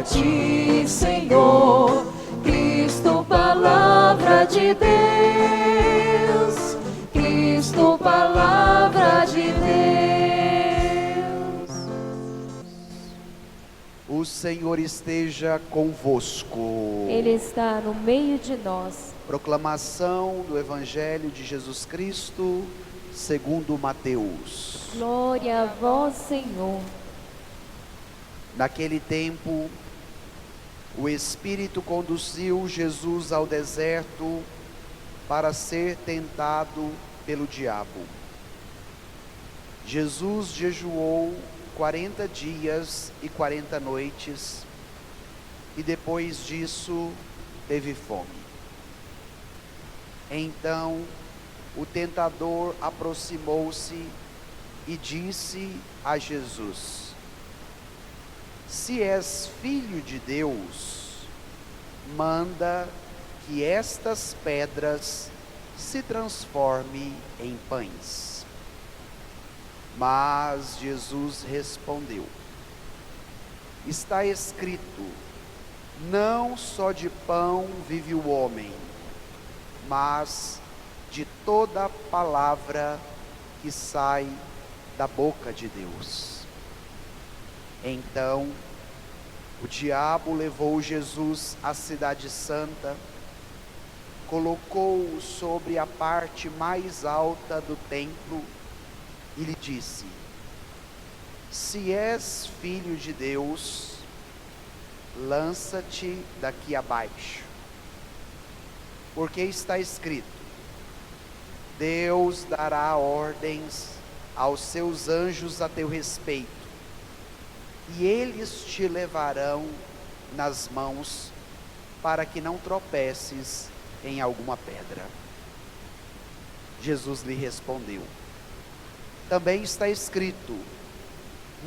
a ti, Senhor. Cristo, palavra de Deus. Cristo, palavra de Deus. O Senhor esteja convosco. Ele está no meio de nós. Proclamação do Evangelho de Jesus Cristo, segundo Mateus. Glória a vós, Senhor. Naquele tempo, o Espírito conduziu Jesus ao deserto para ser tentado pelo diabo. Jesus jejuou 40 dias e 40 noites e depois disso teve fome. Então o tentador aproximou-se e disse a Jesus: se és filho de Deus, manda que estas pedras se transformem em pães. Mas Jesus respondeu: está escrito, não só de pão vive o homem, mas de toda palavra que sai da boca de Deus. Então, o diabo levou Jesus à cidade santa, colocou-o sobre a parte mais alta do templo e lhe disse: se és filho de Deus, lança-te daqui abaixo, porque está escrito, Deus dará ordens aos seus anjos a teu respeito, e eles te levarão nas mãos, para que não tropeces em alguma pedra. Jesus lhe respondeu: também está escrito,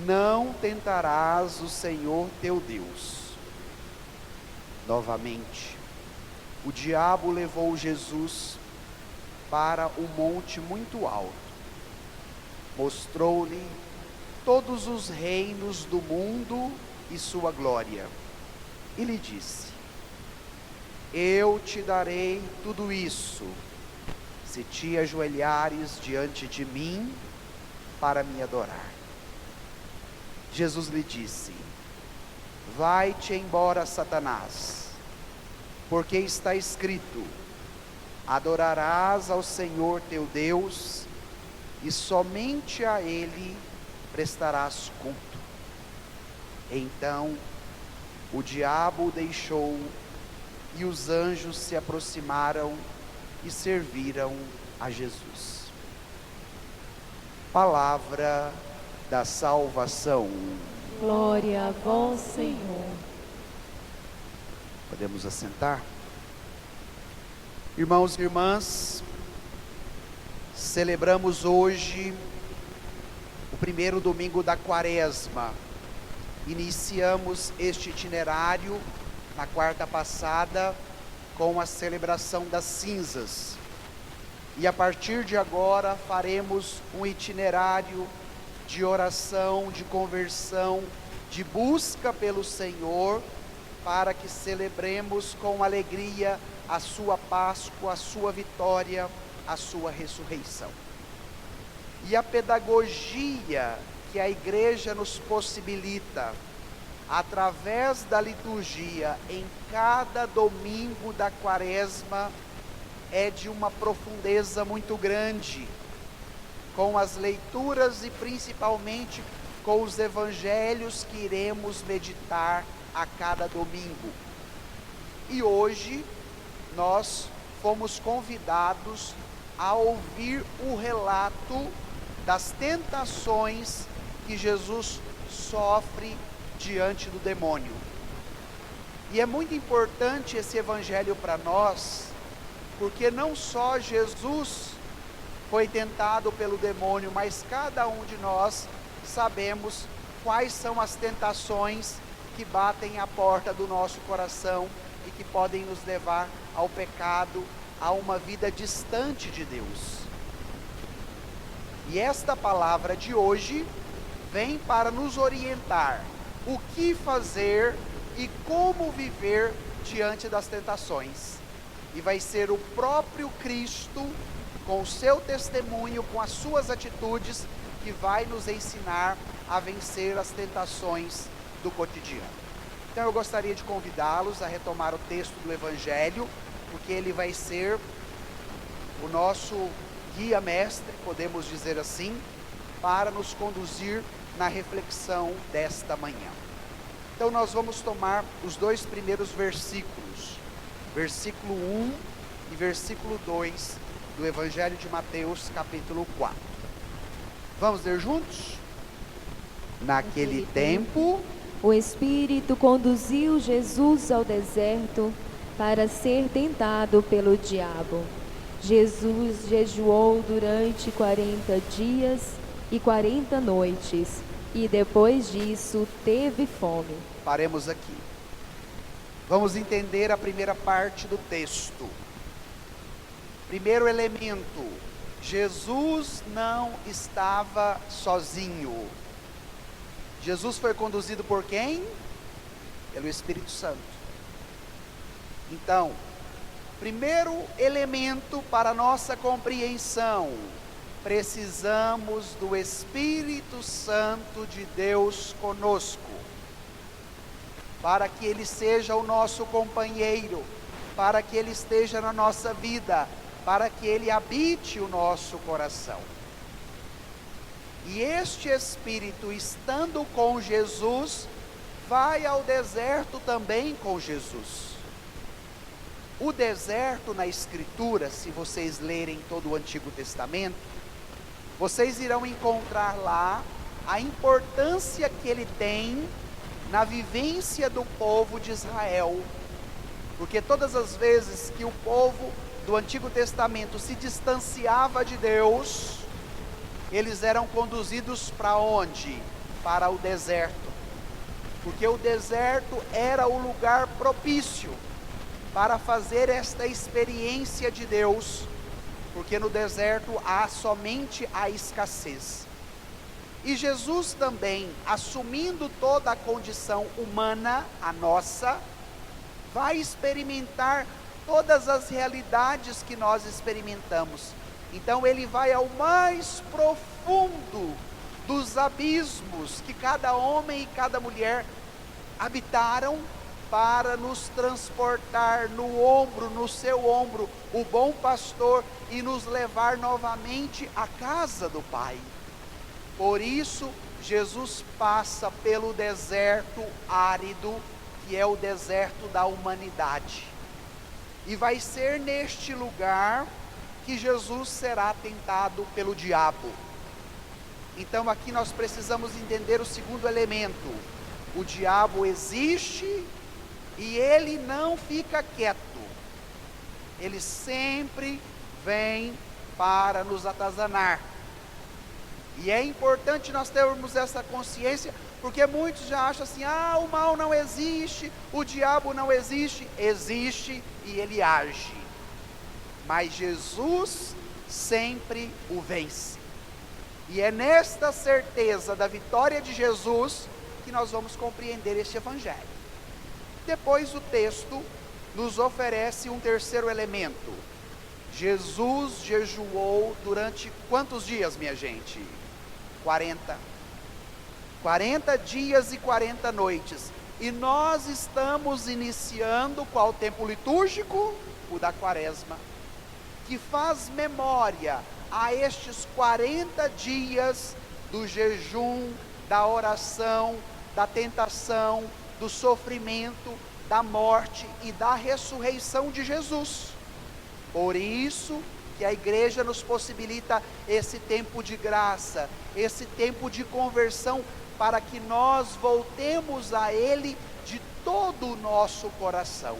não tentarás o Senhor teu Deus. Novamente, o diabo levou Jesus para um monte muito alto, mostrou-lhe todos os reinos do mundo e sua glória, e lhe disse: eu te darei tudo isso, se te ajoelhares diante de mim para me adorar. Jesus lhe disse: vai-te embora, Satanás, porque está escrito, adorarás ao Senhor teu Deus, e somente a Ele prestarás culto. Então o diabo o deixou, e os anjos se aproximaram e serviram a Jesus. Palavra da salvação. Glória a vós, Senhor. Podemos assentar? Irmãos e irmãs, celebramos hoje o primeiro domingo da Quaresma. Iniciamos este itinerário na quarta passada com a celebração das cinzas. E a partir de agora faremos um itinerário de oração, de conversão, de busca pelo Senhor, para que celebremos com alegria a sua Páscoa, a sua vitória, a sua ressurreição. E a pedagogia que a igreja nos possibilita, através da liturgia em cada domingo da Quaresma, é de uma profundeza muito grande, com as leituras e principalmente com os evangelhos que iremos meditar a cada domingo. E hoje nós fomos convidados a ouvir o relato das tentações que Jesus sofre diante do demônio. E é muito importante esse evangelho para nós, porque não só Jesus foi tentado pelo demônio, mas cada um de nós sabemos quais são as tentações que batem à porta do nosso coração e que podem nos levar ao pecado, a uma vida distante de Deus. E esta palavra de hoje vem para nos orientar o que fazer e como viver diante das tentações. E vai ser o próprio Cristo, com o seu testemunho, com as suas atitudes, que vai nos ensinar a vencer as tentações do cotidiano. Então eu gostaria de convidá-los a retomar o texto do Evangelho, porque ele vai ser o nosso guia mestre, podemos dizer assim, para nos conduzir na reflexão desta manhã. Então nós vamos tomar os dois primeiros versículos, versículo 1 e versículo 2 do Evangelho de Mateus, capítulo 4. Vamos ler juntos? Naquele tempo, o Espírito conduziu Jesus ao deserto para ser tentado pelo diabo. Jesus jejuou durante 40 dias e 40 noites, e depois disso teve fome. Paremos aqui. Vamos entender a primeira parte do texto. Primeiro elemento: Jesus não estava sozinho. Jesus foi conduzido por quem? Pelo Espírito Santo. Então, primeiro elemento para nossa compreensão: precisamos do Espírito Santo de Deus conosco, para que Ele seja o nosso companheiro, para que Ele esteja na nossa vida, para que Ele habite o nosso coração. E este Espírito, estando com Jesus, vai ao deserto também com Jesus. O deserto na Escritura, se vocês lerem todo o Antigo Testamento, vocês irão encontrar lá a importância que ele tem na vivência do povo de Israel. Porque todas as vezes que o povo do Antigo Testamento se distanciava de Deus, eles eram conduzidos para onde? Para o deserto. Porque o deserto era o lugar propício para fazer esta experiência de Deus, porque no deserto há somente a escassez. E Jesus também, assumindo toda a condição humana, a nossa, vai experimentar todas as realidades que nós experimentamos. Então ele vai ao mais profundo dos abismos que cada homem e cada mulher habitaram, para nos transportar no ombro, no seu ombro, o bom pastor, e nos levar novamente à casa do Pai. Por isso, Jesus passa pelo deserto árido, que é o deserto da humanidade. E vai ser neste lugar que Jesus será tentado pelo diabo. Então aqui nós precisamos entender o segundo elemento: o diabo existe e ele não fica quieto, ele sempre vem para nos atazanar. E é importante nós termos essa consciência, porque muitos já acham assim: o mal não existe, o diabo não existe. Existe e ele age, mas Jesus sempre o vence. E é nesta certeza da vitória de Jesus que nós vamos compreender este Evangelho. Depois o texto nos oferece um terceiro elemento. Jesus jejuou durante quantos dias, minha gente? 40. 40 dias e 40 noites. E nós estamos iniciando qual tempo litúrgico? O da Quaresma, que faz memória a estes 40 dias do jejum, da oração, da tentação, do sofrimento, da morte e da ressurreição de Jesus. Por isso que a igreja nos possibilita esse tempo de graça, esse tempo de conversão, para que nós voltemos a Ele de todo o nosso coração.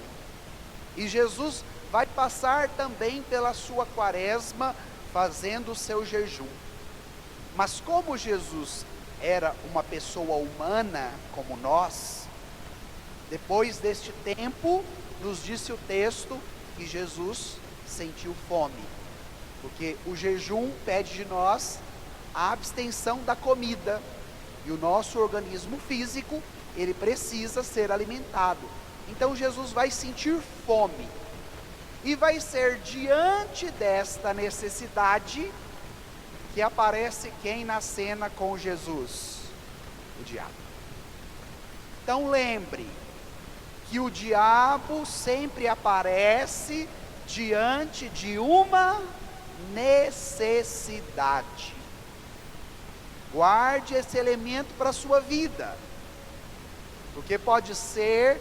E Jesus vai passar também pela sua Quaresma, fazendo o seu jejum. Mas como Jesus era uma pessoa humana como nós, depois deste tempo, nos disse o texto que Jesus sentiu fome, porque o jejum pede de nós a abstenção da comida, e o nosso organismo físico ele precisa ser alimentado. Então Jesus vai sentir fome. E vai ser diante desta necessidade que aparece quem na cena com Jesus? O diabo. Então lembre que o diabo sempre aparece diante de uma necessidade. Guarde esse elemento para a sua vida, porque pode ser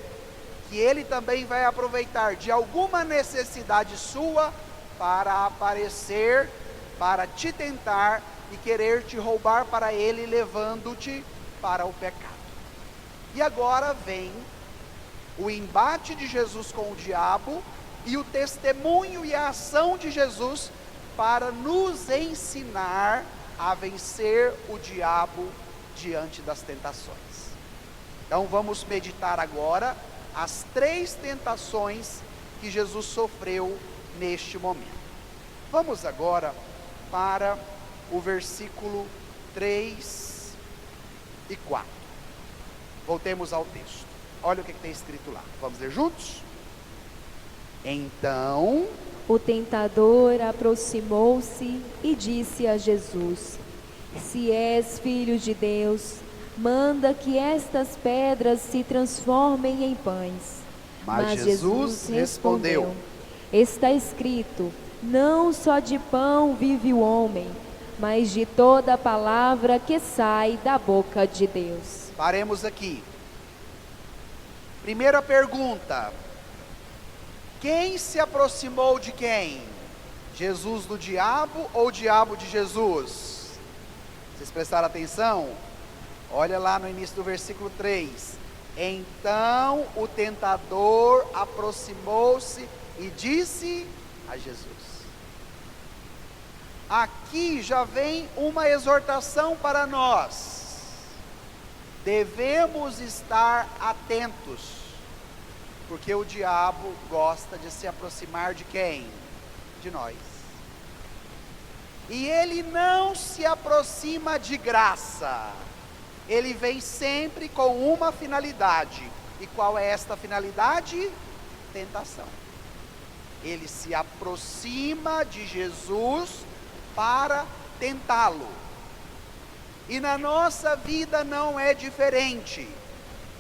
que ele também vai aproveitar de alguma necessidade sua para aparecer, para te tentar e querer te roubar para ele, levando-te para o pecado. E agora vem o embate de Jesus com o diabo e o testemunho e a ação de Jesus para nos ensinar a vencer o diabo diante das tentações. Então vamos meditar agora as 3 tentações que Jesus sofreu neste momento. Vamos agora para o versículo 3 e 4. Voltemos ao texto. Olha o que tem escrito lá. Vamos ler juntos? Então o tentador aproximou-se e disse a Jesus: Se és filho de Deus, manda que estas pedras se transformem em pães. Mas Jesus respondeu: Está escrito: Não só de pão vive o homem, mas de toda palavra que sai da boca de Deus. Paremos aqui. Primeira pergunta: quem se aproximou de quem? Jesus do diabo ou o diabo de Jesus? Vocês prestaram atenção? Olha lá no início do versículo 3. Então o tentador aproximou-se e disse a Jesus. Aqui já vem uma exortação para nós. Devemos estar atentos, porque o diabo gosta de se aproximar de quem? De nós. E ele não se aproxima de graça. Ele vem sempre com uma finalidade. E qual é esta finalidade? Tentação. Ele se aproxima de Jesus para tentá-lo. E na nossa vida não é diferente.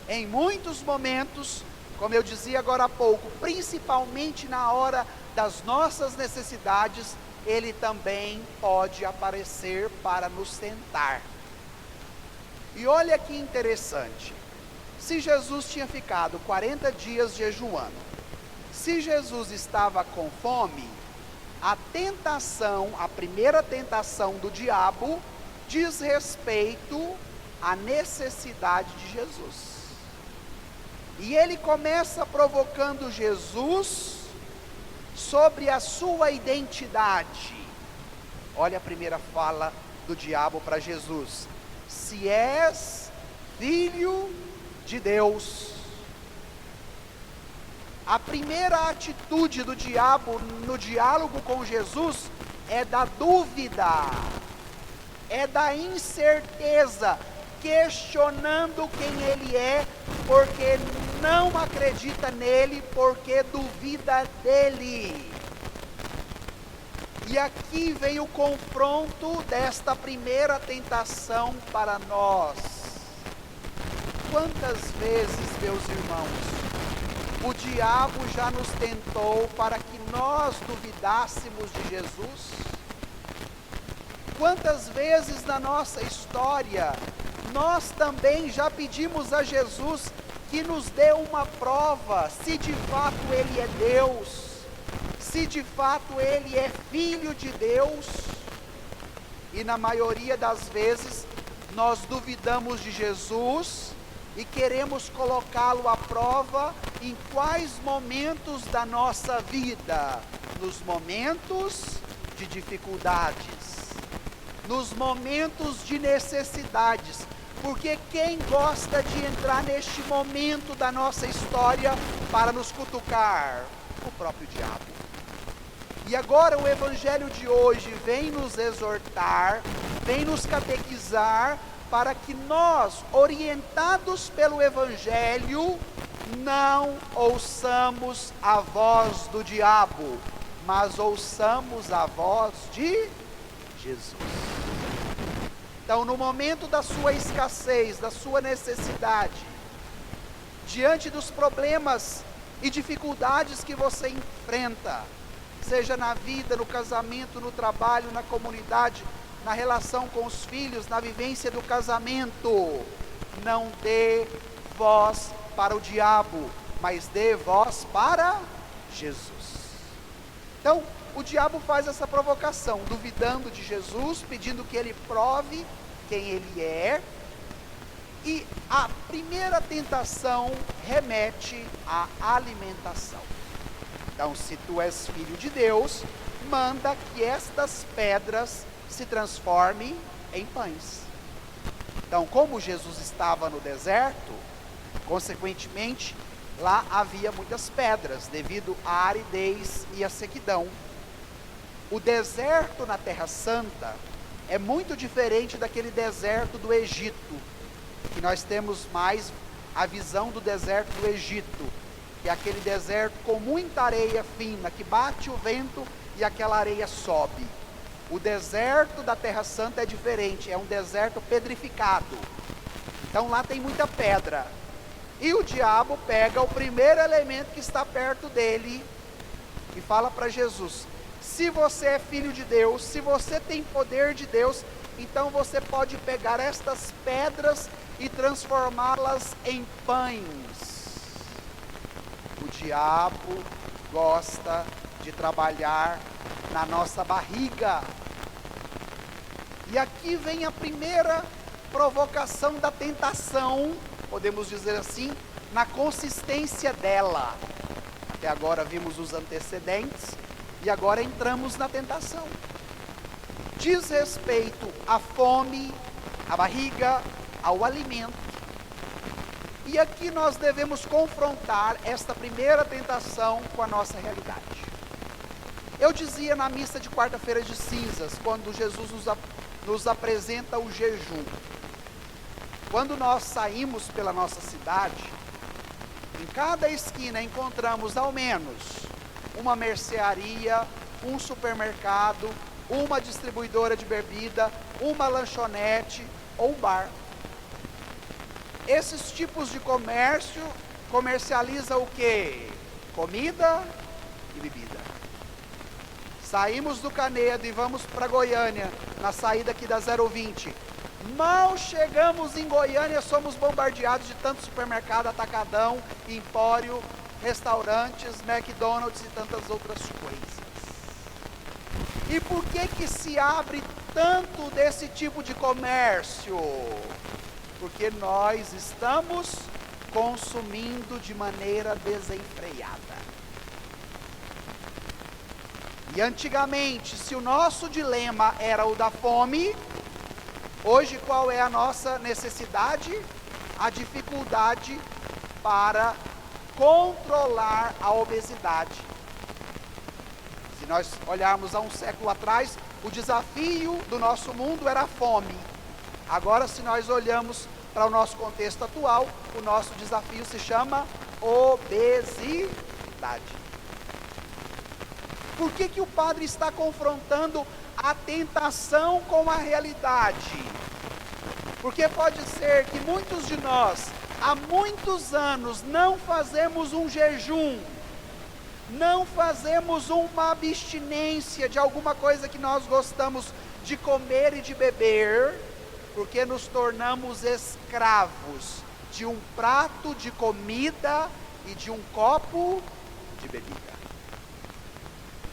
Em muitos momentos, como eu dizia agora há pouco, principalmente na hora das nossas necessidades, ele também pode aparecer para nos tentar. E olha que interessante, se Jesus tinha ficado 40 dias jejuando, se Jesus estava com fome, a tentação, a primeira tentação do diabo, diz respeito à necessidade de Jesus. E ele começa provocando Jesus sobre a sua identidade. Olha a primeira fala do diabo para Jesus: se és filho de Deus. A primeira atitude do diabo no diálogo com Jesus é da dúvida, é da incerteza, questionando quem ele é, porque não acredita nele, porque duvida dele. E aqui vem o confronto desta primeira tentação para nós. Quantas vezes, meus irmãos, o diabo já nos tentou para que nós duvidássemos de Jesus? Quantas vezes na nossa história, nós também já pedimos a Jesus que nos dê uma prova, se de fato Ele é Deus, se de fato Ele é Filho de Deus, e na maioria das vezes, nós duvidamos de Jesus, e queremos colocá-lo à prova em quais momentos da nossa vida? Nos momentos de dificuldades, nos momentos de necessidades, porque quem gosta de entrar neste momento da nossa história para nos cutucar? O próprio diabo. E agora o evangelho de hoje vem nos exortar, vem nos catequizar, para que nós, orientados pelo Evangelho, não ouçamos a voz do diabo, mas ouçamos a voz de Jesus. Então, no momento da sua escassez, da sua necessidade, diante dos problemas e dificuldades que você enfrenta, seja na vida, no casamento, no trabalho, na comunidade, na relação com os filhos, na vivência do casamento, não dê voz para o diabo, mas dê voz para Jesus. Então, o diabo faz essa provocação, duvidando de Jesus, pedindo que ele prove quem ele é, e a primeira tentação remete à alimentação. Então, se tu és filho de Deus, manda que estas pedras se transformem em pães. Então, como Jesus estava no deserto, consequentemente, lá havia muitas pedras, devido à aridez e à sequidão. O deserto na Terra Santa é muito diferente daquele deserto do Egito, que nós temos mais a visão do deserto do Egito, que é aquele deserto com muita areia fina, que bate o vento e aquela areia sobe. O deserto da Terra Santa é diferente, é um deserto pedrificado. Então lá tem muita pedra. E o diabo pega o primeiro elemento que está perto dele e fala para Jesus: se você é filho de Deus, se você tem poder de Deus, então você pode pegar estas pedras e transformá-las em pães. O diabo gosta de trabalhar na nossa barriga. E aqui vem a primeira provocação da tentação, podemos dizer assim, na consistência dela. Até agora vimos os antecedentes e agora entramos na tentação. Diz respeito à fome, à barriga, ao alimento. E aqui nós devemos confrontar esta primeira tentação com a nossa realidade. Eu dizia na missa de quarta-feira de cinzas, quando Jesus nos apresenta o jejum. Quando nós saímos pela nossa cidade, em cada esquina encontramos ao menos uma mercearia, um supermercado, uma distribuidora de bebida, uma lanchonete ou um bar. Esses tipos de comércio comercializam o quê? Comida e bebida. Saímos do Canedo e vamos para Goiânia, na saída aqui da 020. Mal chegamos em Goiânia, somos bombardeados de tanto supermercado, atacadão, empório, restaurantes, McDonald's e tantas outras coisas. E por que se abre tanto desse tipo de comércio? Porque nós estamos consumindo de maneira desenfreada. E antigamente, se o nosso dilema era o da fome, hoje qual é a nossa necessidade? A dificuldade para controlar a obesidade. Se nós olharmos há um século atrás, o desafio do nosso mundo era a fome. Agora, se nós olhamos para o nosso contexto atual, o nosso desafio se chama obesidade. Por que o padre está confrontando a tentação com a realidade? Porque pode ser que muitos de nós, há muitos anos, não fazemos um jejum, não fazemos uma abstinência de alguma coisa que nós gostamos de comer e de beber, porque nos tornamos escravos de um prato de comida e de um copo de bebida.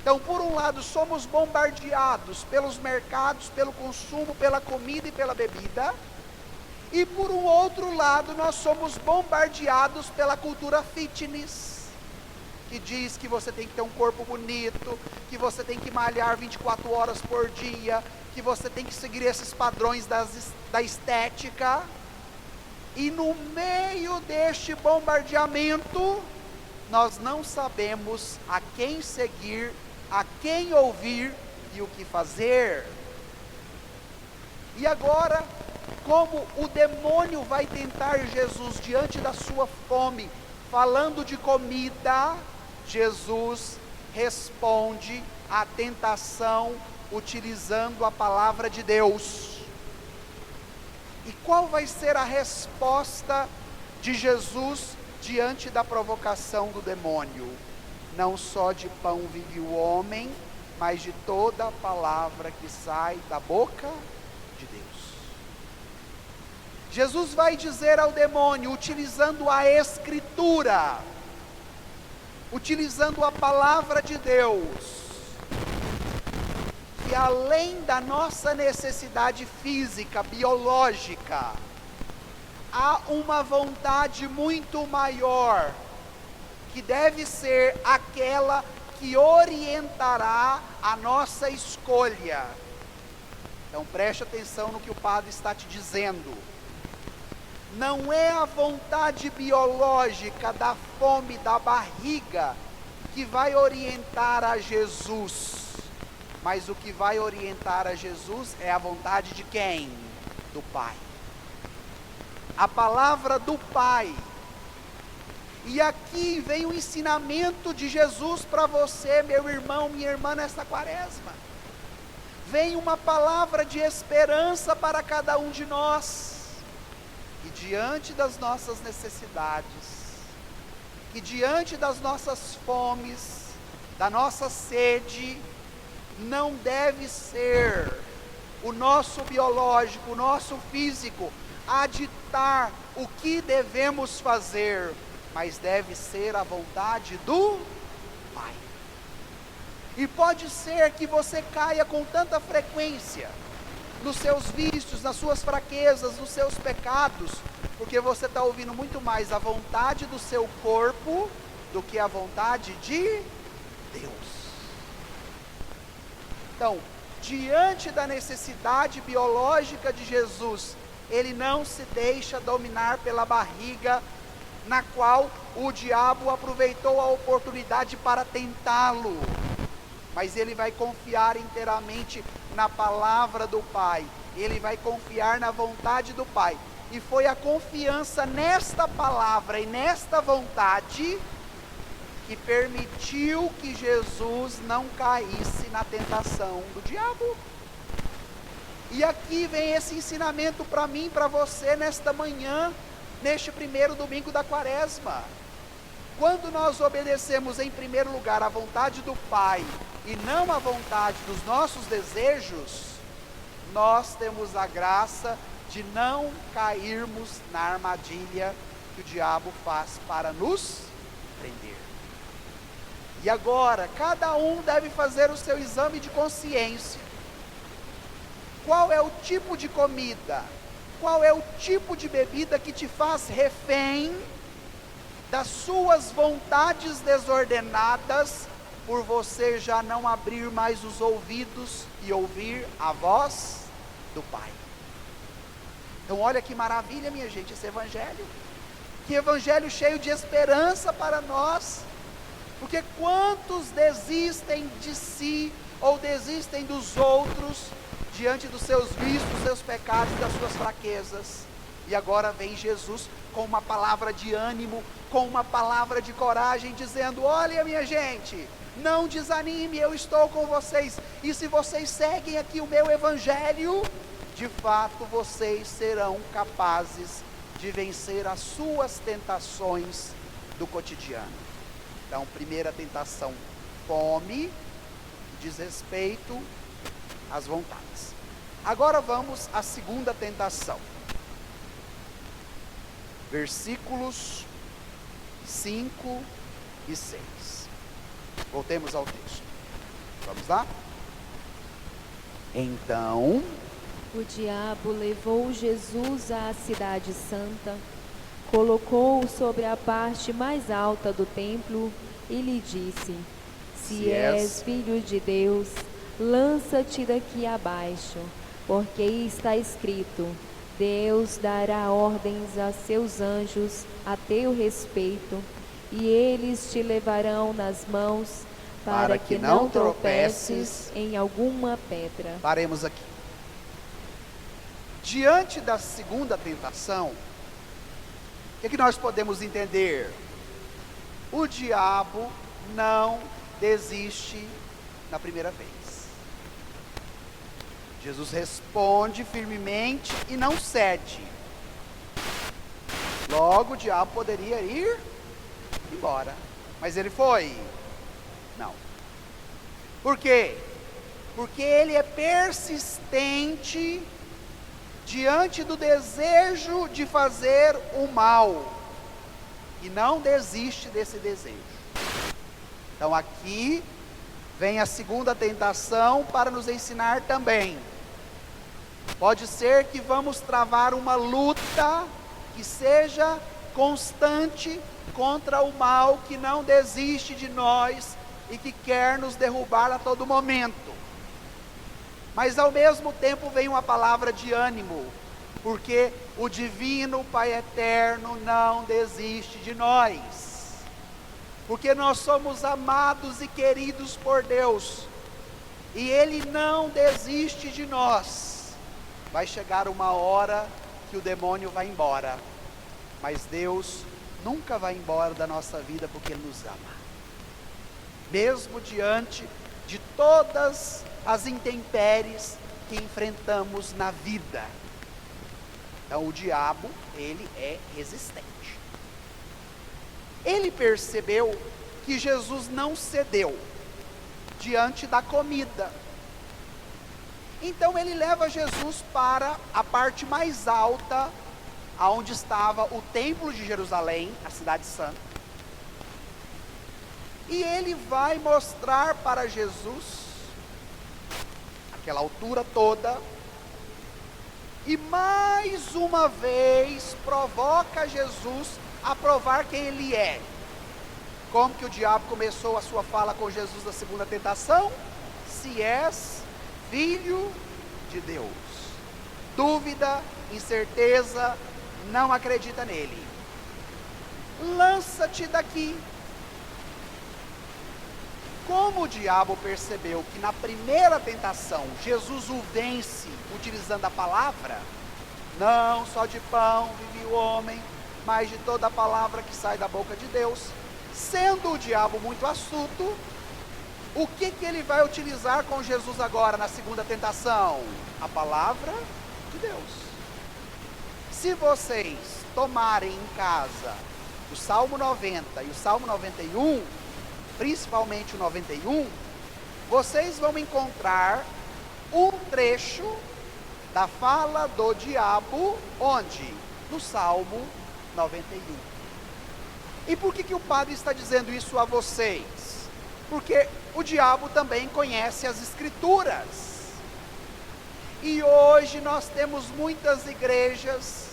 Então, por um lado, somos bombardeados pelos mercados, pelo consumo, pela comida e pela bebida. E por um outro lado, nós somos bombardeados pela cultura fitness, que diz que você tem que ter um corpo bonito, que você tem que malhar 24 horas por dia, que você tem que seguir esses padrões da estética. E no meio deste bombardeamento, nós não sabemos a quem seguir, a quem ouvir e o que fazer. E agora, como o demônio vai tentar Jesus diante da sua fome, falando de comida, Jesus responde à tentação utilizando a palavra de Deus. E qual vai ser a resposta de Jesus diante da provocação do demônio? Não só de pão vive o homem, mas de toda a palavra que sai da boca de Deus. Jesus vai dizer ao demônio, utilizando a Escritura, utilizando a palavra de Deus, que além da nossa necessidade física, biológica, há uma vontade muito maior, que deve ser aquela que orientará a nossa escolha. Então preste atenção no que o padre está te dizendo. Não é a vontade biológica da fome da barriga que vai orientar a Jesus, mas o que vai orientar a Jesus é a vontade de quem? Do Pai. A palavra do Pai. E aqui vem o ensinamento de Jesus para você, meu irmão, minha irmã, nesta quaresma. Vem uma palavra de esperança para cada um de nós. E diante das nossas necessidades, e diante das nossas fomes, da nossa sede, não deve ser o nosso biológico, o nosso físico, a ditar o que devemos fazer, mas deve ser a vontade do Pai. E pode ser que você caia com tanta frequência nos seus vícios, nas suas fraquezas, nos seus pecados, porque você está ouvindo muito mais a vontade do seu corpo do que a vontade de Deus. Então, diante da necessidade biológica de Jesus, ele não se deixa dominar pela barriga, na qual o diabo aproveitou a oportunidade para tentá-lo, mas ele vai confiar inteiramente na palavra do Pai, ele vai confiar na vontade do Pai, e foi a confiança nesta palavra e nesta vontade que permitiu que Jesus não caísse na tentação do diabo. E aqui vem esse ensinamento para mim, para você nesta manhã, neste primeiro domingo da quaresma. Quando nós obedecemos em primeiro lugar a vontade do Pai e não a vontade dos nossos desejos, nós temos a graça de não cairmos na armadilha que o diabo faz para nos prender. E agora, cada um deve fazer o seu exame de consciência. Qual é o tipo de comida, qual é o tipo de bebida que te faz refém das suas vontades desordenadas, por você já não abrir mais os ouvidos e ouvir a voz do Pai? Então olha que maravilha, minha gente, esse evangelho. Que evangelho cheio de esperança para nós. Porque quantos desistem de si ou desistem dos outros diante dos seus vícios, dos seus pecados, das suas fraquezas? E agora vem Jesus com uma palavra de ânimo, com uma palavra de coragem, dizendo: olha, minha gente, não desanime, eu estou com vocês, e se vocês seguem aqui o meu evangelho, de fato vocês serão capazes de vencer as suas tentações do cotidiano. Então, primeira tentação, fome, desrespeito às vontades. Agora vamos à segunda tentação. Versículos 5 e 6. Voltemos ao texto. Vamos lá? Então, o diabo levou Jesus à cidade santa, colocou-o sobre a parte mais alta do templo e lhe disse: se és filho de Deus, lança-te daqui abaixo, porque está escrito: Deus dará ordens a seus anjos a teu respeito, e eles te levarão nas mãos, para que não tropeces em alguma pedra. Paremos aqui. Diante da segunda tentação, o que nós podemos entender? O diabo não desiste na primeira vez. Jesus responde firmemente e não cede. Logo o diabo poderia ir embora, mas ele foi? Não. Por quê? Porque ele é persistente diante do desejo de fazer o mal e não desiste desse desejo. Então aqui vem a segunda tentação para nos ensinar também. Pode ser que vamos travar uma luta que seja constante contra o mal que não desiste de nós e que quer nos derrubar a todo momento. Mas ao mesmo tempo vem uma palavra de ânimo, porque o divino Pai eterno não desiste de nós, porque nós somos amados e queridos por Deus, e Ele não desiste de nós. Vai chegar uma hora que o demônio vai embora, mas Deus nunca vai embora da nossa vida, porque Ele nos ama, mesmo diante de todas as intempéries que enfrentamos na vida. Então o diabo, ele é resistente. Ele percebeu que Jesus não cedeu diante da comida. Então ele leva Jesus para a parte mais alta, aonde estava o templo de Jerusalém, a cidade santa. E ele vai mostrar para Jesus aquela altura toda, e mais uma vez provoca Jesus a provar quem ele é. Como que o diabo começou a sua fala com Jesus na segunda tentação? Se és filho de Deus. Dúvida, incerteza, não acredita nele. Lança-te daqui. Como o diabo percebeu que na primeira tentação Jesus o vence utilizando a palavra, não só de pão vive o homem, mas de toda a palavra que sai da boca de Deus, sendo o diabo muito astuto, o que ele vai utilizar com Jesus agora na segunda tentação? A palavra de Deus. Se vocês tomarem em casa o Salmo 90 e o Salmo 91, principalmente o 91, vocês vão encontrar um trecho da fala do diabo, onde? No Salmo 91. E por que o padre está dizendo isso a vocês? Porque o diabo também conhece as Escrituras. E hoje nós temos muitas igrejas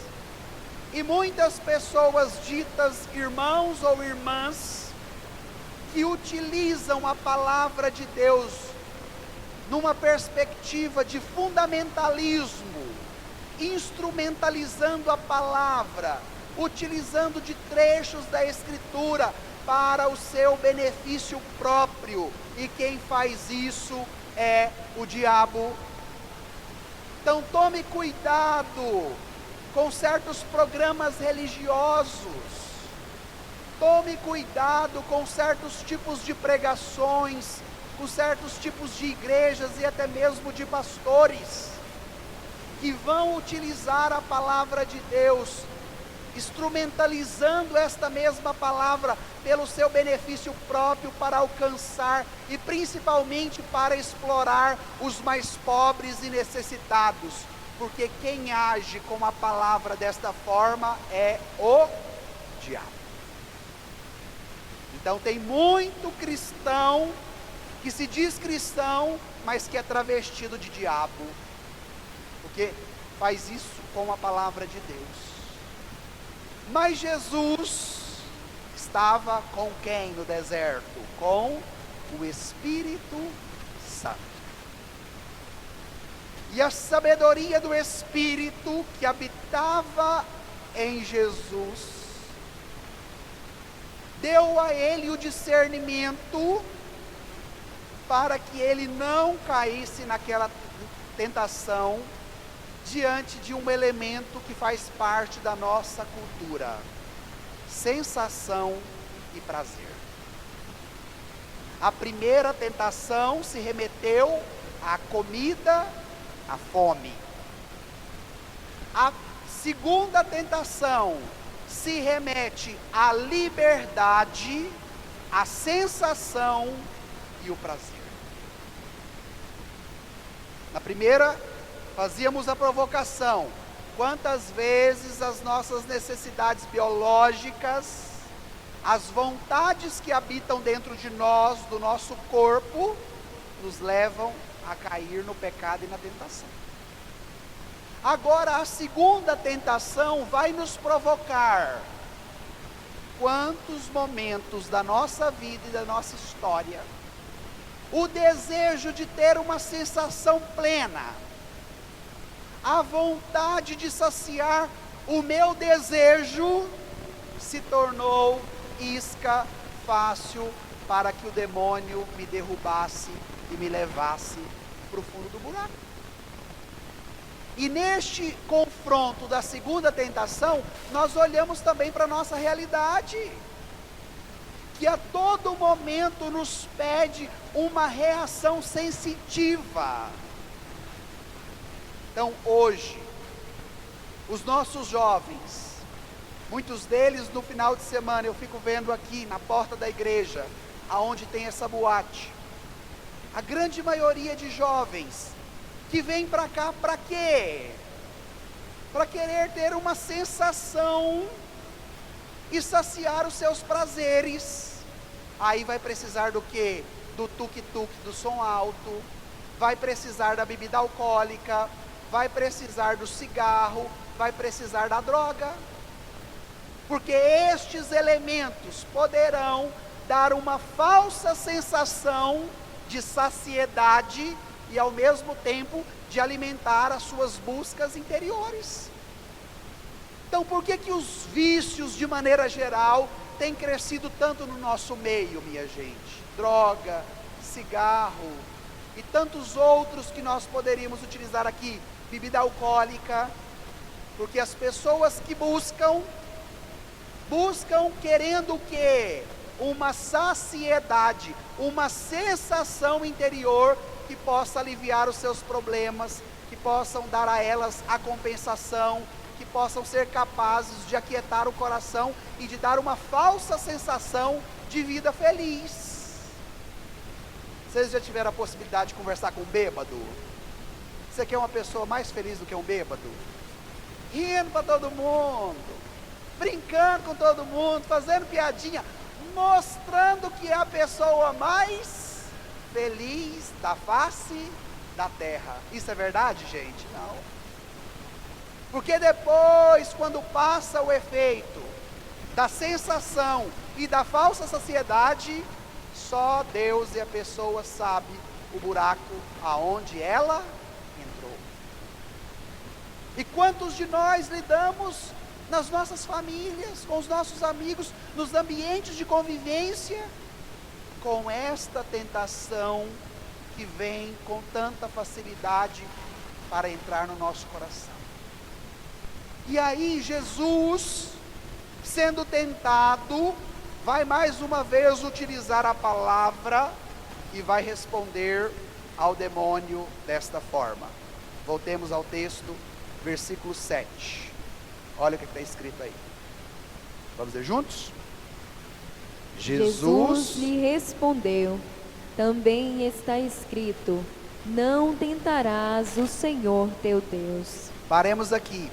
e muitas pessoas ditas irmãos ou irmãs que utilizam a palavra de Deus numa perspectiva de fundamentalismo, instrumentalizando a palavra, utilizando de trechos da Escritura para o seu benefício próprio, e quem faz isso é o diabo. Então tome cuidado com certos programas religiosos, tome cuidado com certos tipos de pregações, com certos tipos de igrejas e até mesmo de pastores, que vão utilizar a palavra de Deus, instrumentalizando esta mesma palavra pelo seu benefício próprio, para alcançar e principalmente para explorar os mais pobres e necessitados, porque quem age com a palavra desta forma é o diabo. Então tem muito cristão que se diz cristão, mas que é travestido de diabo, porque faz isso com a palavra de Deus. Mas Jesus estava com quem no deserto? Com o Espírito Santo. E a sabedoria do Espírito que habitava em Jesus deu a ele o discernimento para que ele não caísse naquela tentação diante de um elemento que faz parte da nossa cultura: sensação e prazer. A primeira tentação se remeteu à comida, à fome. A segunda tentação se remete à liberdade, à sensação e o prazer. Na primeira, fazíamos a provocação: quantas vezes as nossas necessidades biológicas, as vontades que habitam dentro de nós, do nosso corpo, nos levam a cair no pecado e na tentação. Agora, a segunda tentação vai nos provocar: quantos momentos da nossa vida e da nossa história, o desejo de ter uma sensação plena, a vontade de saciar o meu desejo, se tornou isca fácil para que o demônio me derrubasse e me levasse para o fundo do buraco. E neste confronto da segunda tentação, nós olhamos também para a nossa realidade, que a todo momento nos pede uma reação sensitiva. Então hoje, os nossos jovens, muitos deles no final de semana, eu fico vendo aqui na porta da igreja, aonde tem essa boate, a grande maioria de jovens que vem para cá para quê? Para querer ter uma sensação e saciar os seus prazeres. Aí vai precisar do quê? Do tuk-tuk, do som alto, vai precisar da bebida alcoólica, vai precisar do cigarro, vai precisar da droga. Porque estes elementos poderão dar uma falsa sensação de saciedade e ao mesmo tempo de alimentar as suas buscas interiores. Então por que os vícios de maneira geral têm crescido tanto no nosso meio, minha gente? Droga, cigarro e tantos outros que nós poderíamos utilizar aqui, bebida alcoólica, porque as pessoas que buscam querendo o quê? Uma saciedade, uma sensação interior que possa aliviar os seus problemas, que possam dar a elas a compensação, que possam ser capazes de aquietar o coração e de dar uma falsa sensação de vida feliz. Vocês já tiveram a possibilidade de conversar com um bêbado? Você quer uma pessoa mais feliz do que um bêbado? Rindo para todo mundo, brincando com todo mundo, fazendo piadinha, mostrando que é a pessoa mais feliz da face da terra. Isso é verdade, gente? Não. Porque depois, quando passa o efeito da sensação e da falsa saciedade, só Deus e a pessoa sabe o buraco aonde ela entrou. E quantos de nós lidamos nas nossas famílias, com os nossos amigos, nos ambientes de convivência, com esta tentação que vem com tanta facilidade para entrar no nosso coração. E aí Jesus, sendo tentado, vai mais uma vez utilizar a palavra e vai responder ao demônio desta forma. Voltemos ao texto, versículo 7. Olha o que está escrito aí. Vamos ler juntos? Jesus lhe respondeu: também está escrito: não tentarás o Senhor teu Deus. Paremos aqui.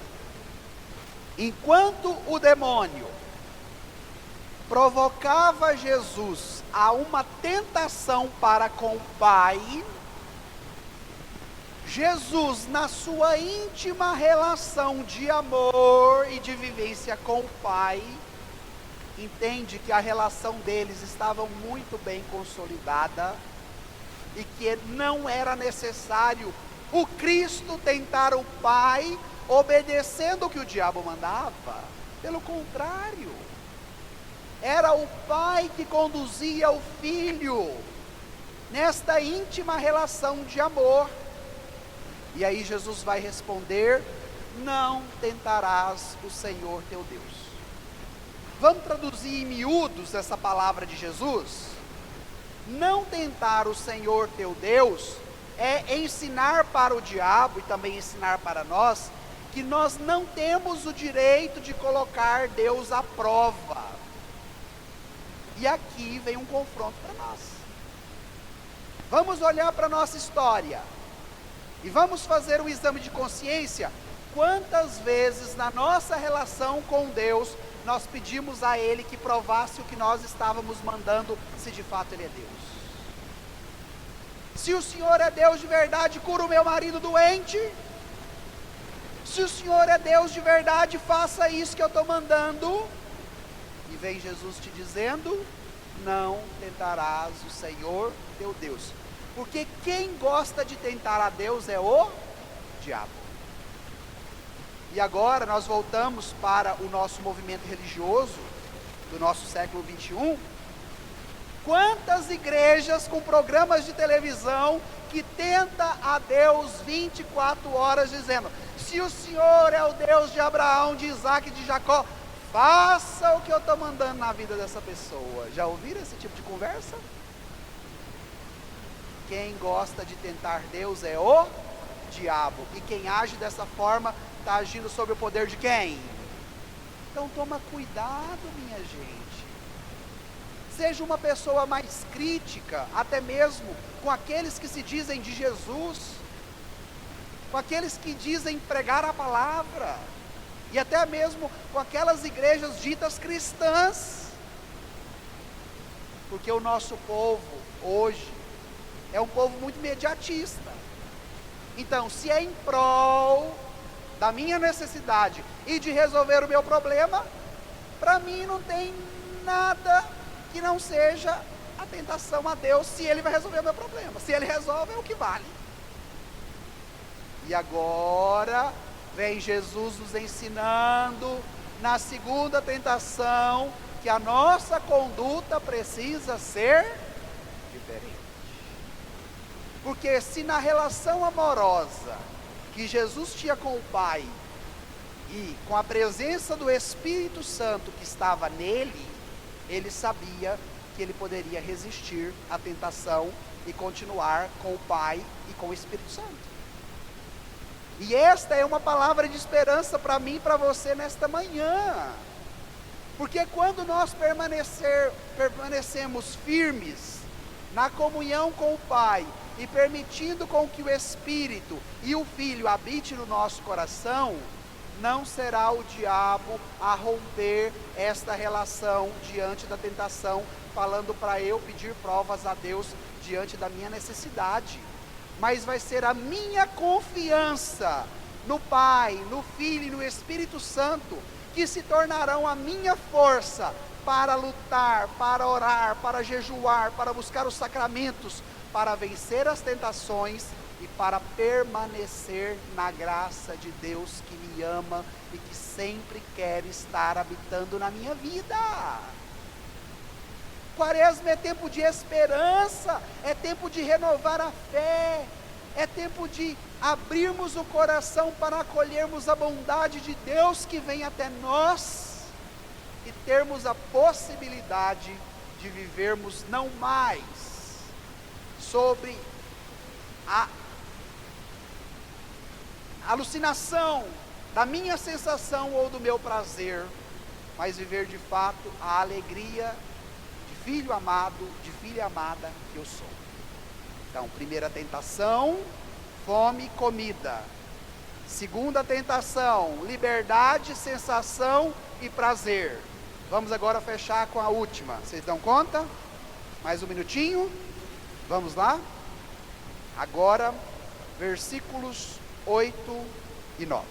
Enquanto o demônio provocava Jesus a uma tentação para com o Pai, Jesus, na sua íntima relação de amor e de vivência com o Pai, entende que a relação deles estava muito bem consolidada e que não era necessário o Cristo tentar o Pai obedecendo o que o diabo mandava. Pelo contrário, era o Pai que conduzia o Filho nesta íntima relação de amor. E aí Jesus vai responder: não tentarás o Senhor teu Deus. Vamos traduzir em miúdos essa palavra de Jesus? Não tentar o Senhor teu Deus é ensinar para o diabo e também ensinar para nós que nós não temos o direito de colocar Deus à prova. E aqui vem um confronto para nós. Vamos olhar para a nossa história e vamos fazer um exame de consciência. Quantas vezes na nossa relação com Deus nós pedimos a Ele que provasse o que nós estávamos mandando, se de fato Ele é Deus? Se o Senhor é Deus de verdade, cura o meu marido doente. Se o Senhor é Deus de verdade, faça isso que eu estou mandando. E vem Jesus te dizendo: não tentarás o Senhor teu Deus. Porque quem gosta de tentar a Deus é o diabo. E agora nós voltamos para o nosso movimento religioso do nosso século 21. Quantas igrejas com programas de televisão que tenta a Deus 24 horas dizendo: se o Senhor é o Deus de Abraão, de Isaac e de Jacó, faça o que eu estou mandando na vida dessa pessoa. Já ouviram esse tipo de conversa? Quem gosta de tentar Deus é o diabo. E quem age dessa forma está agindo sob o poder de quem? Então toma cuidado, minha gente. Seja uma pessoa mais crítica, até mesmo com aqueles que se dizem de Jesus, com aqueles que dizem pregar a palavra, e até mesmo com aquelas igrejas ditas cristãs. Porque o nosso povo hoje é um povo muito imediatista. Então, se é em prol da minha necessidade e de resolver o meu problema, para mim não tem nada que não seja a tentação a Deus, se Ele vai resolver o meu problema. Se Ele resolve, é o que vale. E agora vem Jesus nos ensinando, na segunda tentação, que a nossa conduta precisa ser diferente. Porque se na relação amorosa que Jesus tinha com o Pai, e com a presença do Espírito Santo que estava nele, ele sabia que ele poderia resistir à tentação e continuar com o Pai e com o Espírito Santo. E esta é uma palavra de esperança para mim e para você nesta manhã. Porque quando nós permanecemos firmes na comunhão com o Pai e permitindo com que o Espírito e o Filho habite no nosso coração, não será o diabo a romper esta relação diante da tentação, falando para eu pedir provas a Deus diante da minha necessidade. Mas vai ser a minha confiança no Pai, no Filho e no Espírito Santo que se tornarão a minha força para lutar, para orar, para jejuar, para buscar os sacramentos, para vencer as tentações e para permanecer na graça de Deus que me ama e que sempre quer estar habitando na minha vida. Quaresma é tempo de esperança, é tempo de renovar a fé, é tempo de abrirmos o coração para acolhermos a bondade de Deus que vem até nós e termos a possibilidade de vivermos não mais sobre a alucinação da minha sensação ou do meu prazer, mas viver de fato a alegria de filho amado, de filha amada que eu sou. Então, primeira tentação, fome e comida. Segunda tentação, liberdade, sensação e prazer. Vamos agora fechar com a última. Vocês dão conta? Mais um minutinho. Vamos lá? Agora, versículos 8 e 9.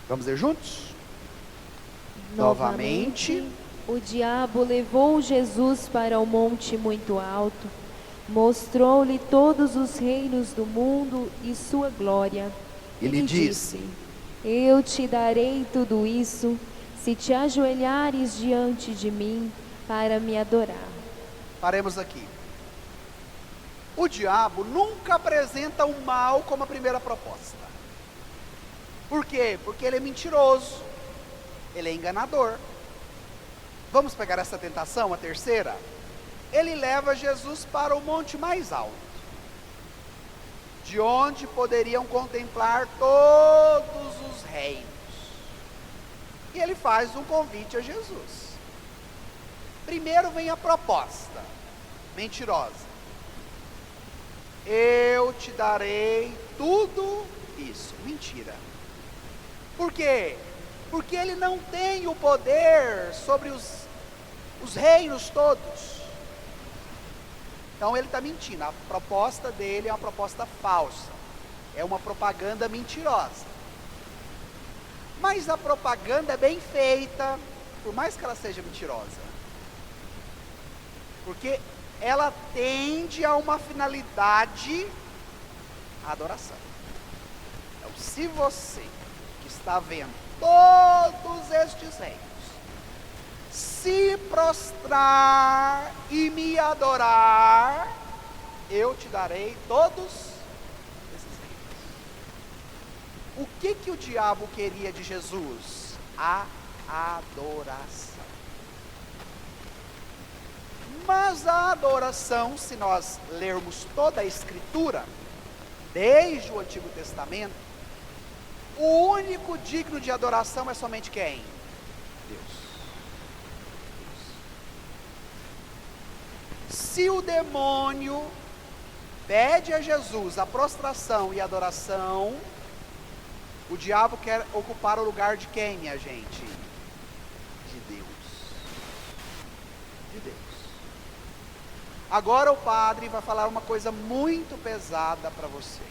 Vamos ler juntos? Novamente, o diabo levou Jesus para um monte muito alto, mostrou-lhe todos os reinos do mundo e sua glória. E lhe disse: eu te darei tudo isso, se te ajoelhares diante de mim para me adorar. Paremos aqui. O diabo nunca apresenta o mal como a primeira proposta. Por quê? Porque ele é mentiroso, ele é enganador. Vamos pegar essa tentação, a terceira? Ele leva Jesus para o monte mais alto, de onde poderiam contemplar todos os reinos. E ele faz um convite a Jesus. Primeiro vem a proposta mentirosa: eu te darei tudo isso. Mentira. Por quê? Porque ele não tem o poder sobre os reinos todos. Então ele está mentindo. A proposta dele é uma proposta falsa, é uma propaganda mentirosa. Mas a propaganda é bem feita, por mais que ela seja mentirosa, porque ela tende a uma finalidade: a adoração. Então, se você que está vendo todos estes reinos se prostrar e me adorar, eu te darei todos esses reinos. O que o diabo queria de Jesus? A adoração. Mas a adoração, se nós lermos toda a Escritura, desde o Antigo Testamento, o único digno de adoração é somente quem? Deus. Se o demônio pede a Jesus a prostração e a adoração, o diabo quer ocupar o lugar de quem, minha gente? De Deus. De Deus. Agora o padre vai falar uma coisa muito pesada para vocês.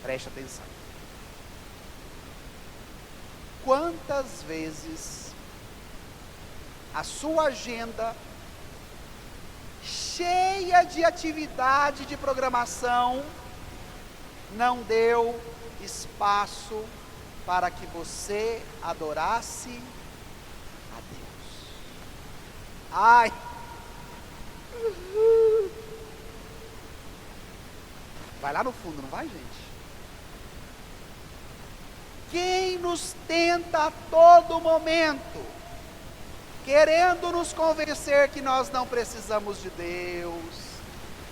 Preste atenção. Quantas vezes a sua agenda, cheia de atividade de programação, não deu espaço para que você adorasse a Deus? Ai! Vai lá no fundo, não vai, gente? Quem nos tenta a todo momento, querendo nos convencer que nós não precisamos de Deus,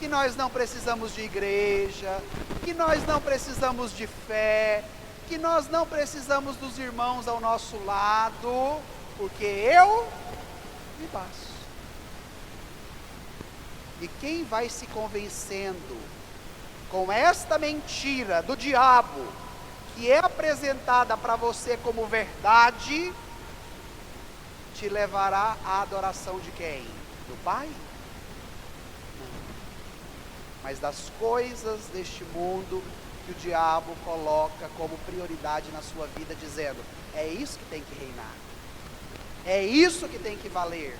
que nós não precisamos de igreja, que nós não precisamos de fé, que nós não precisamos dos irmãos ao nosso lado, porque eu me basto. E quem vai se convencendo com esta mentira do diabo, que é apresentada para você como verdade, te levará à adoração de quem? Do Pai? Não. Mas das coisas deste mundo que o diabo coloca como prioridade na sua vida, dizendo: é isso que tem que reinar, é isso que tem que valer,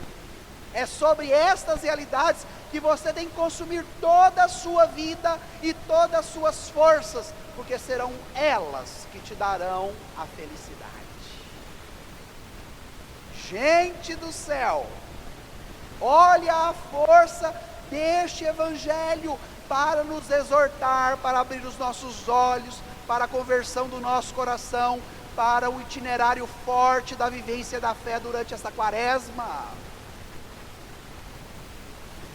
é sobre estas realidades que você tem que consumir toda a sua vida e todas as suas forças, porque serão elas que te darão a felicidade. Gente do céu, olha a força deste evangelho para nos exortar, para abrir os nossos olhos, para a conversão do nosso coração, para o itinerário forte da vivência da fé durante esta quaresma.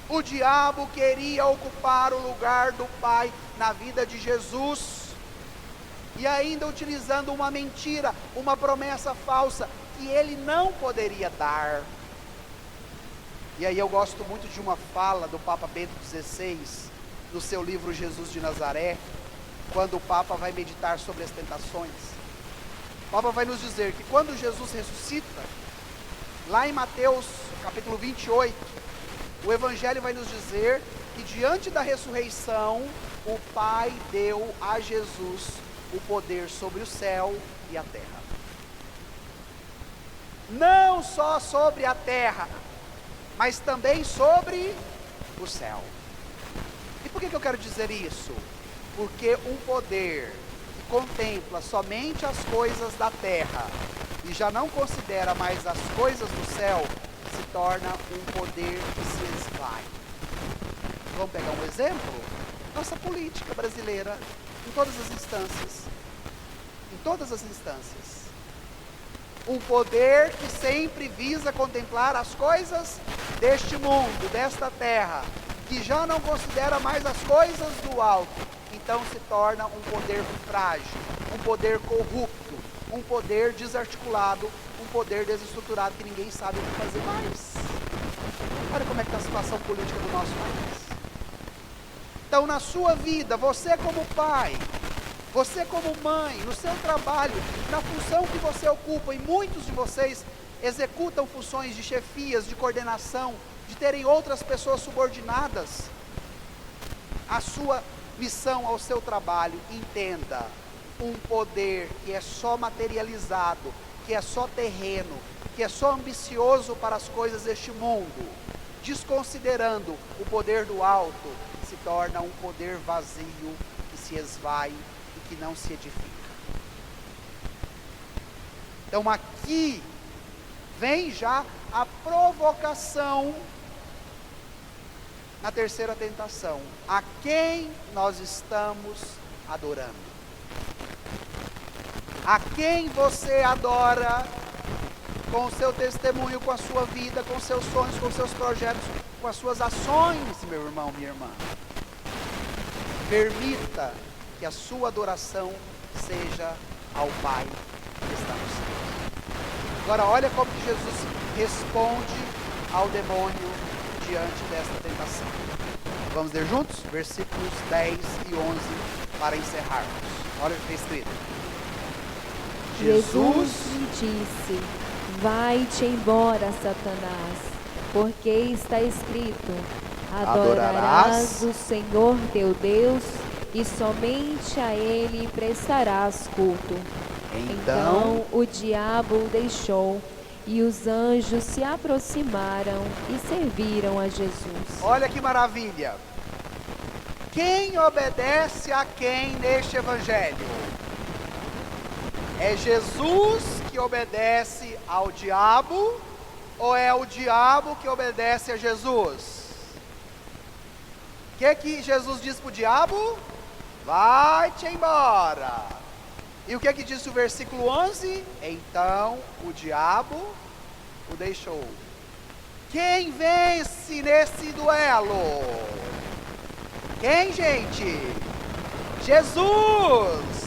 O diabo queria ocupar o lugar do Pai na vida de Jesus, e ainda utilizando uma mentira, uma promessa falsa, que ele não poderia dar. E aí eu gosto muito de uma fala do Papa Bento XVI, no seu livro Jesus de Nazaré, quando o Papa vai meditar sobre as tentações. O Papa vai nos dizer que quando Jesus ressuscita, lá em Mateus capítulo 28, o Evangelho vai nos dizer que diante da ressurreição, o Pai deu a Jesus o poder sobre o céu e a terra. Não só sobre a terra, mas também sobre o céu. E por que eu quero dizer isso? Porque um poder que contempla somente as coisas da terra e já não considera mais as coisas do céu, se torna um poder que se esvai. Vamos pegar um exemplo? Nossa política brasileira, em todas as instâncias. Em todas as instâncias. Um poder que sempre visa contemplar as coisas deste mundo, desta terra, que já não considera mais as coisas do alto. Então se torna um poder frágil, um poder corrupto, um poder desarticulado, um poder desestruturado que ninguém sabe o que fazer mais. Olha como é que está a situação política do nosso país. Então na sua vida, você como pai, você como mãe, no seu trabalho, na função que você ocupa, e muitos de vocês executam funções de chefias, de coordenação, de terem outras pessoas subordinadas, a sua missão ao seu trabalho, entenda, um poder que é só materializado, que é só terreno, que é só ambicioso para as coisas deste mundo, desconsiderando o poder do alto, se torna um poder vazio, que se esvai e que não se edifica. Então aqui vem já a provocação na terceira tentação. A quem nós estamos adorando? A quem você adora com o seu testemunho, com a sua vida, com seus sonhos, com seus projetos, com as suas ações, meu irmão, minha irmã? Permita que a sua adoração seja ao Pai que está no céu. Agora olha como que Jesus responde ao demônio diante desta tentação. Vamos ler juntos? Versículos 10 e 11 para encerrarmos. Olha o que está escrito. Jesus lhe disse: vai-te embora, Satanás, porque está escrito: adorarás o Senhor teu Deus e somente a Ele prestarás culto. Então o diabo o deixou e os anjos se aproximaram e serviram a Jesus. Olha que maravilha! Quem obedece a quem neste evangelho? É Jesus que obedece ao diabo ou é o diabo que obedece a Jesus? O que Jesus diz para o diabo? Vai-te embora. E o que disse o versículo 11? Então o diabo o deixou. Quem vence nesse duelo? Quem, gente? Jesus!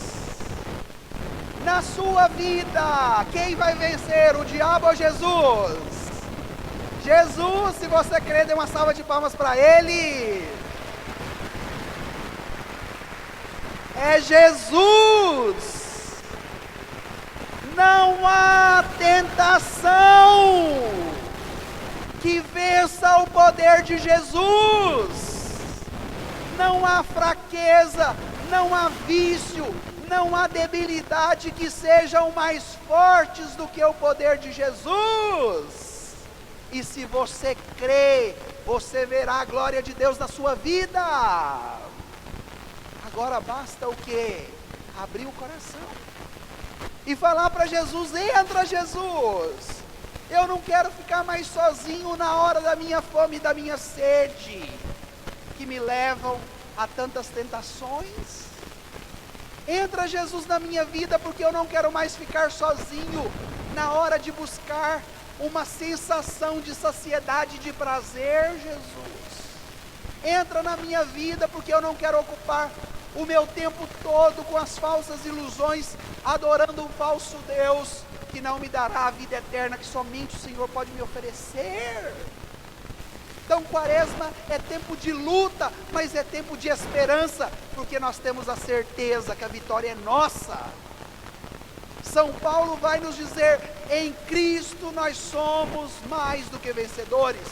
Na sua vida, quem vai vencer, o diabo ou Jesus? Jesus, se você crê, dê uma salva de palmas para Ele. É Jesus. Não há tentação que vença o poder de Jesus. Não há fraqueza, não há vício, não há debilidade que sejam mais fortes do que o poder de Jesus. E se você crê, você verá a glória de Deus na sua vida. Agora basta o quê? Abrir o coração e falar para Jesus: entra, Jesus, eu não quero ficar mais sozinho na hora da minha fome e da minha sede, que me levam a tantas tentações. Entra, Jesus, na minha vida, porque eu não quero mais ficar sozinho na hora de buscar uma sensação de saciedade, de prazer, Jesus. Entra na minha vida, porque eu não quero ocupar o meu tempo todo com as falsas ilusões, adorando um falso Deus, que não me dará a vida eterna, que somente o Senhor pode me oferecer. Então quaresma é tempo de luta, mas é tempo de esperança, porque nós temos a certeza que a vitória é nossa. São Paulo vai nos dizer: em Cristo nós somos mais do que vencedores.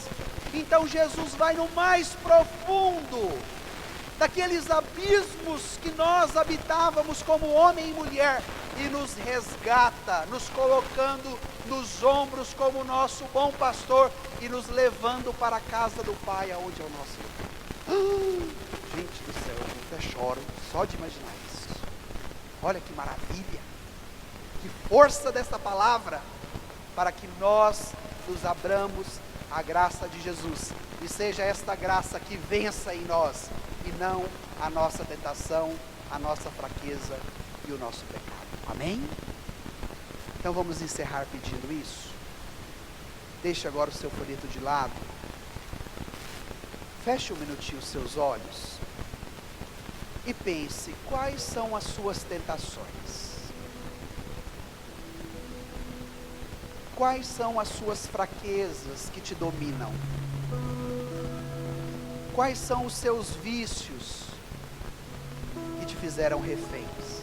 Então Jesus vai no mais profundo daqueles abismos que nós habitávamos como homem e mulher, e nos resgata, nos colocando nos ombros como nosso bom pastor, e nos levando para a casa do Pai, aonde é o nosso lugar. Gente do céu, eu até choro só de imaginar isso. Olha que maravilha, que força dessa palavra, para que nós nos abramos a graça de Jesus, e seja esta graça que vença em nós, e não a nossa tentação, a nossa fraqueza e o nosso pecado. Amém? Então vamos encerrar pedindo isso. Deixe agora o seu folheto de lado. Feche um minutinho os seus olhos e pense quais são as suas tentações. Quais são as suas fraquezas que te dominam? Quais são os seus vícios que te fizeram reféns?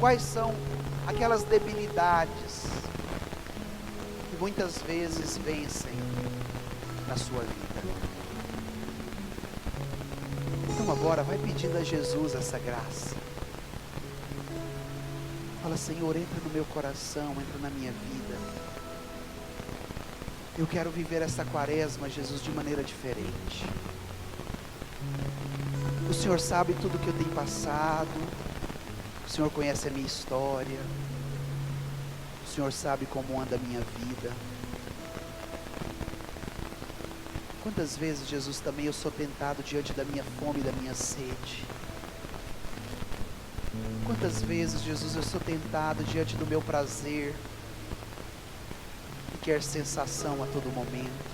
Quais são aquelas debilidades que muitas vezes vencem na sua vida? Então agora vai pedindo a Jesus essa graça. Fala: Senhor, entra no meu coração, entra na minha vida. Eu quero viver essa quaresma, Jesus, de maneira diferente. O Senhor sabe tudo que eu tenho passado. O Senhor conhece a minha história. O Senhor sabe como anda a minha vida. Quantas vezes, Jesus, também eu sou tentado diante da minha fome e da minha sede. Quantas vezes, Jesus, eu sou tentado diante do meu prazer e quer sensação a todo momento.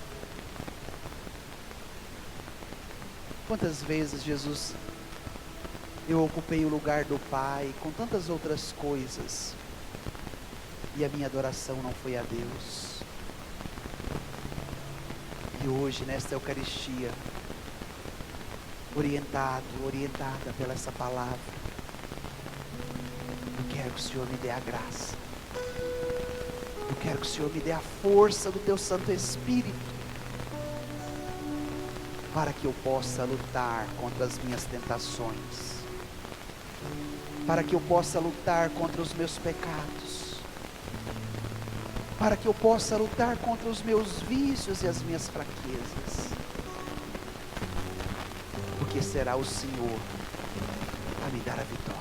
Quantas vezes, Jesus, eu ocupei o lugar do Pai com tantas outras coisas e a minha adoração não foi a Deus. E hoje, nesta Eucaristia, orientada pela essa palavra, eu quero que o Senhor me dê a graça. Eu quero que o Senhor me dê a força do Teu Santo Espírito, para que eu possa lutar contra as minhas tentações, para que eu possa lutar contra os meus pecados, para que eu possa lutar contra os meus vícios e as minhas fraquezas, porque será o Senhor a me dar a vitória,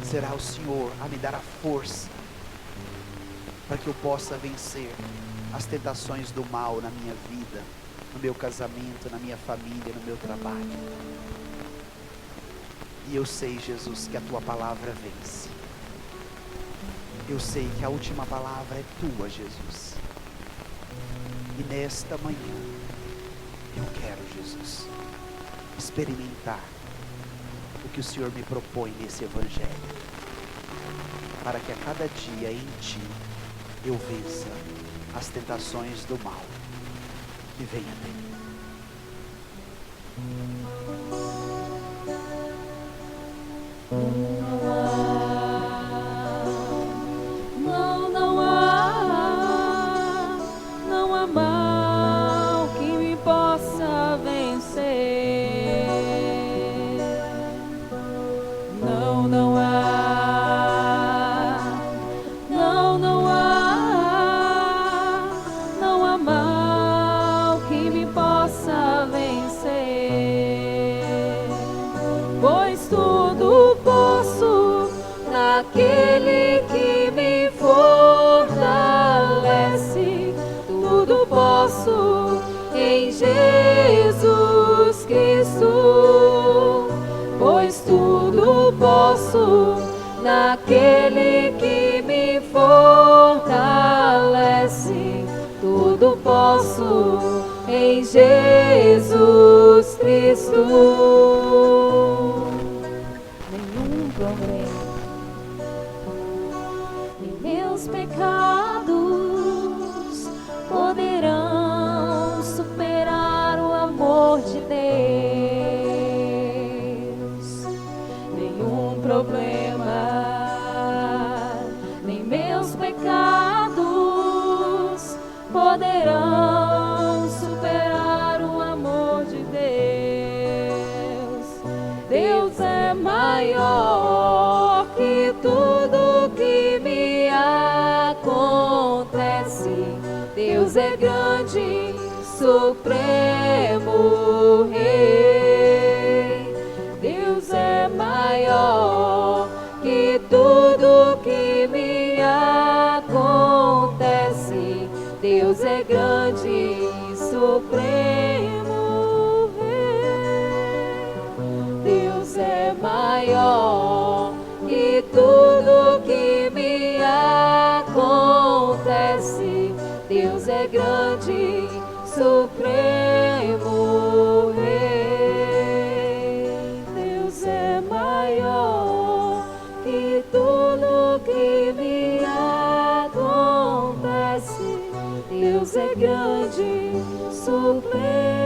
será o Senhor a me dar a força, para que eu possa vencer as tentações do mal na minha vida, no meu casamento, na minha família, no meu trabalho. E eu sei, Jesus, que a Tua palavra vence. Eu sei que a última palavra é Tua, Jesus. E nesta manhã, eu quero, Jesus, experimentar o que o Senhor me propõe nesse Evangelho, para que a cada dia em Ti eu vença as tentações do mal que vem até mim. Não há mal que me possa vencer. Não há, não há mal que me possa vencer, pois tudo posso naquele que me fortalece, tudo posso em Jesus Cristo, pois tudo posso naquele que me fortalece, tudo posso em Jesus Cristo. Nenhum problema, nem meus pecados poderão superar o amor de Deus. Nenhum problema, nem meus pecados poderão superar o amor de Deus. Deus é maior que tudo que me acontece. Deus é grande, supremo Rei. Deus é maior que tudo que me acontece. é grande, supremo Rei. Deus é maior que tudo que me acontece. Deus é grande, supremo